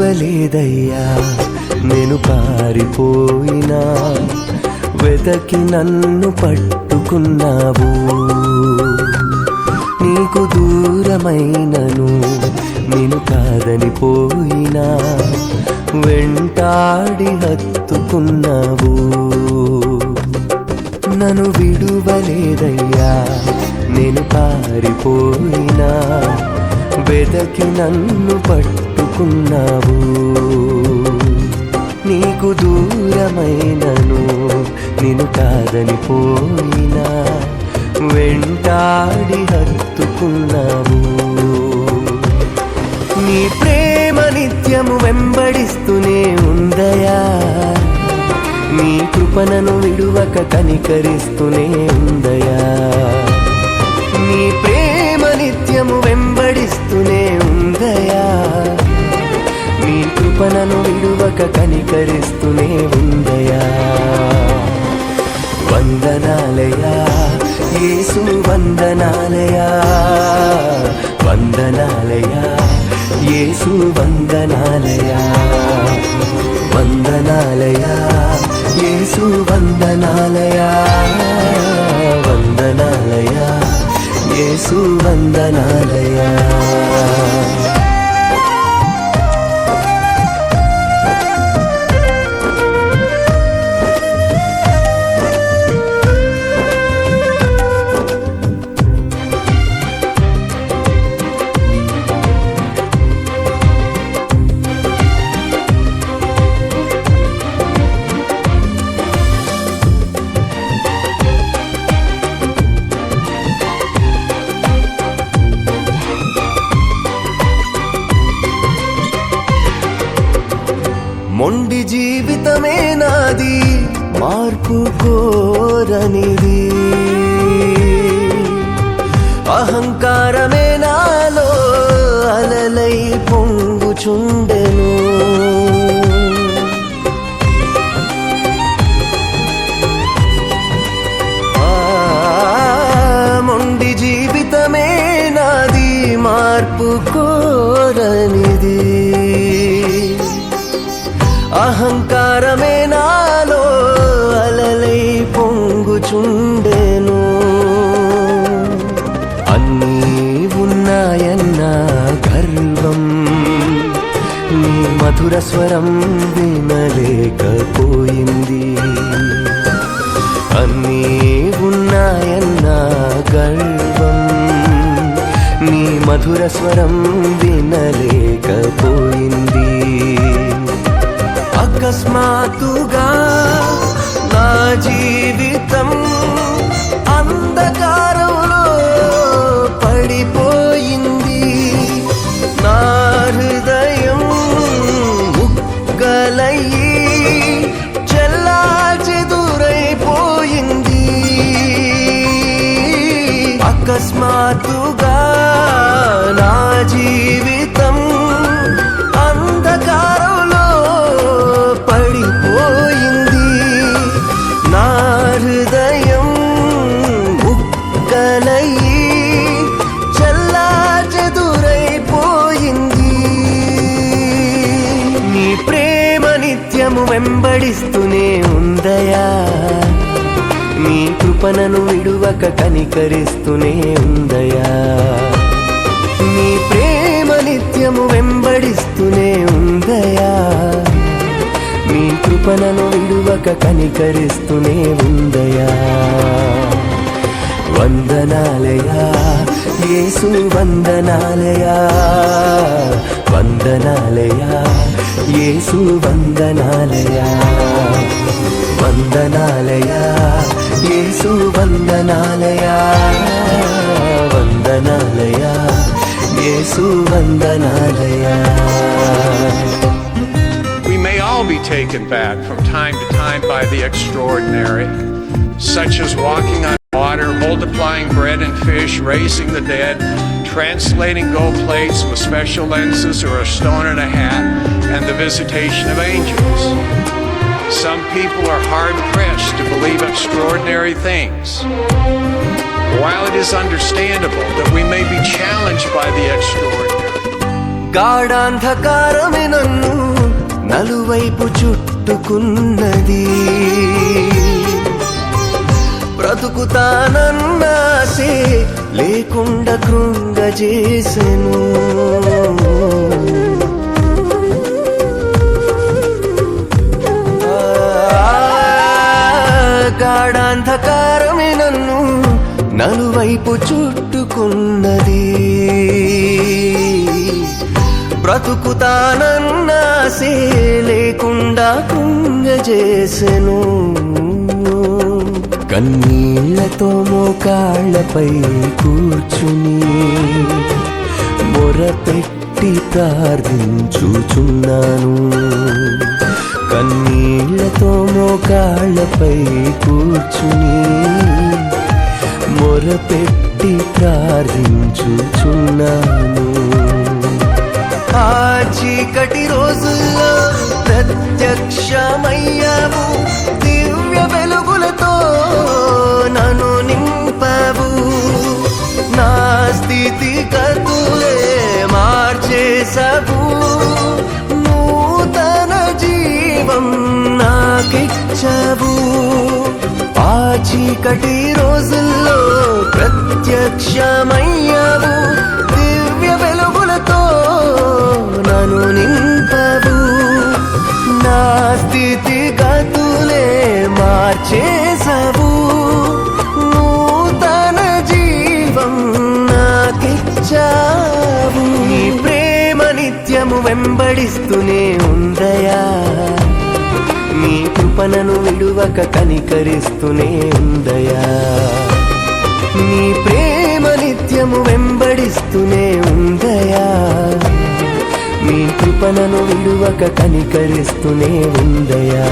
విడువలేదయ్యా. నేను పారిపోయినా వెతకి నన్ను పట్టుకున్నావు. నీకు దూరమైనను నేను కాదని పోయినా వెంటాడి హత్తుకున్నావు. నన్ను విడువలేదయ్యా. నేను పారిపోయినా వెదకి నన్ను పట్టుకున్నావు. నీకు దూరమైనను నేను కాదని పోయినా వెంటాడి హత్తుకున్నావు. నీ ప్రేమ నిత్యము వెంబడిస్తూనే ఉందయా. నీ కృపణను విడువక కనికరిస్తూనే ఉందయా. నీ ప్రేమ నిత్యము వెంబడిస్తూనే ఉందయా. నీ కృపణను విడువక కనికరిస్తూనే ఉందయా. వందనాలయా యేసు, వందనాలయా, వందనాలయా యేసు, వందనాలయా, వందనాలయా యేసు, వందనాలయా, వందనాలయా యేసు, వందనాలయా. మొండి జీవితమే నాది, మార్పు కోరనిది. అహంకారమే నాలో అలలై పొంగుచుండెను. మొండి జీవితమే నాది, మార్పు కోరనిది. అహంకారమే నాలో అలలై పొంగుచుండెను. అన్నీ ఉన్నాయన్న గర్వం నీ మధుర స్వరం వినలేకపోయింది. అన్నీ ఉన్నాయన్న గర్వం నీ మధుర స్వరం వినలేకపోయింది. అకస్మాత్తుగా నా జీవితం అంధకారంలో పడిపోయింది. నా హృదయం ముక్కలయ్యి చెల్లాచెదురైపోయింది. అకస్మాత్తుగా నా జీవితం అంధకారంలో పడిపోయింది. నా హృదయం ముక్కలయ్యి చెల్లాచెదురైపోయింది. నీ ప్రేమ నిత్యము వెంబడిస్తూనే ఉందయా. నీ కృపణను విడువక కనికరిస్తూనే ఉందయా. నీ ప్రేమ నిత్యము వెంబడిస్తూనే ఉందయా. నీ కృపణను విడువక కనికరిస్తూనే ఉందయా. వందనాలయా యేసు, వందనాలయా, వందనాలయా యేసు, వందనాలయా, వందనాలయా యేసు, వందనాలయా, వందనాలయా యేసు, వందనాలయా. We may all be taken back from time to time by the extraordinary, such as walking on water, multiplying bread and fish, raising the dead, translating gold plates with special lenses or a stone in a hat, and the visitation of angels. Some people are hard-pressed to believe extraordinary things. While it is understandable that we may be challenged by the extraordinary, గాఢాంధకారమే నన్ను నలువైపు చుట్టుకున్నది. బ్రతుకుతానన్నాసే లేకుండా కృంగజేసెను. గాఢాంధకారమే నన్ను నలువైపు చుట్టుకున్నది. బ్రతుకుతానన్నాసే లేకుండా కృంగజేసెను. కన్నీళ్లతో మోకాళ్లపై కూర్చుని మొరపెట్టి ప్రార్థించుచున్నాను. కన్నీళ్లతో మోకాళ్లపై కూర్చుని మొరపెట్టి ప్రార్థించుచున్నాను. ఆ చీకటి రోజుల్లో ప్రత్యక్షమయ్యావు, దివ్య వెలుగులతో నన్ను నింపావు. నా స్థితిగతులే మార్చేసావు, నూతన జీవం నాకిచ్చావు. ఆ చీకటి రోజుల్లో ప్రత్యక్షమయ్యావు, దివ్య వెలుగులతో నన్ను నింపావు. నా స్థితిగతులే మార్చేసావు, నూతన జీవం నాకిచ్చావు. నీ ప్రేమ నిత్యము వెంబడిస్తూనే ఉందయా, నీ కృపణను విడువక కనికరిస్తూనే ఉందయా. నీ ప్రేమ నిత్యము వెంబడిస్తూనే ఉందయా, నీ కృపణను విడువక కనికరిస్తూనే ఉందయా.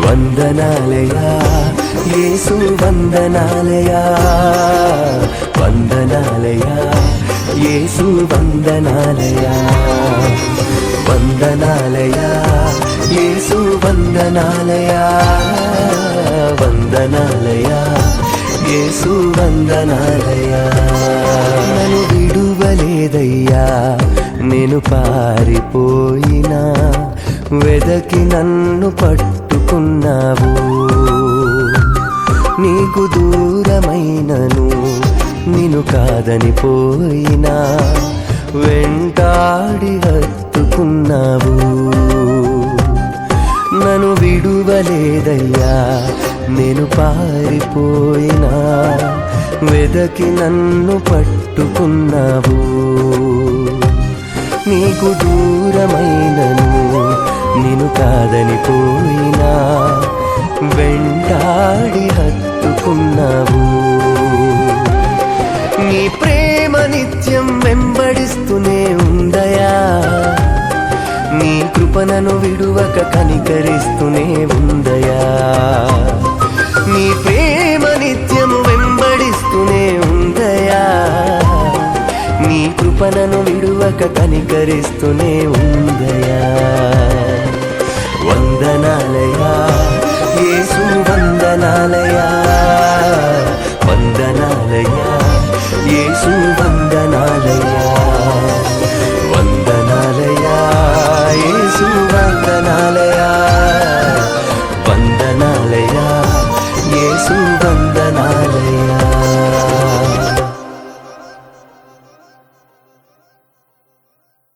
వందనాలయా యేసు వందనాలయా, వందనాలయా యేసు వందనాలయా. వందనాలయా యేసు వందనాలయా, వందనాలయా యేసు వందనాలయా. నన్ను విడువలేదయ్యా, నేను పారిపోయినా వెదకి నన్ను పట్టుకున్నావు. నీకు దూరమైనను నిన్ను కాదని పోయినా వెంటాడి హత్తుకున్నావు. నన్ను విడువలేదయ్యా, నేను పారిపోయినా వెదకి నన్ను పట్టుకున్నావు. నీకు దూరమైనను నిన్ను కాదని పోయినా వెంటాడి హత్తుకున్నావు. నీ ప్రేమ నిత్యం వెంబడిస్తూనే ఉందయా, నీ కృపణను విడువక కనికరిస్తూనే ఉందయా. నీ ప్రేమ నిత్యము వెంబడిస్తూనే ఉందయా, నీ కృపణను విడువక కనికరిస్తూనే ఉందయా. వందనాలయా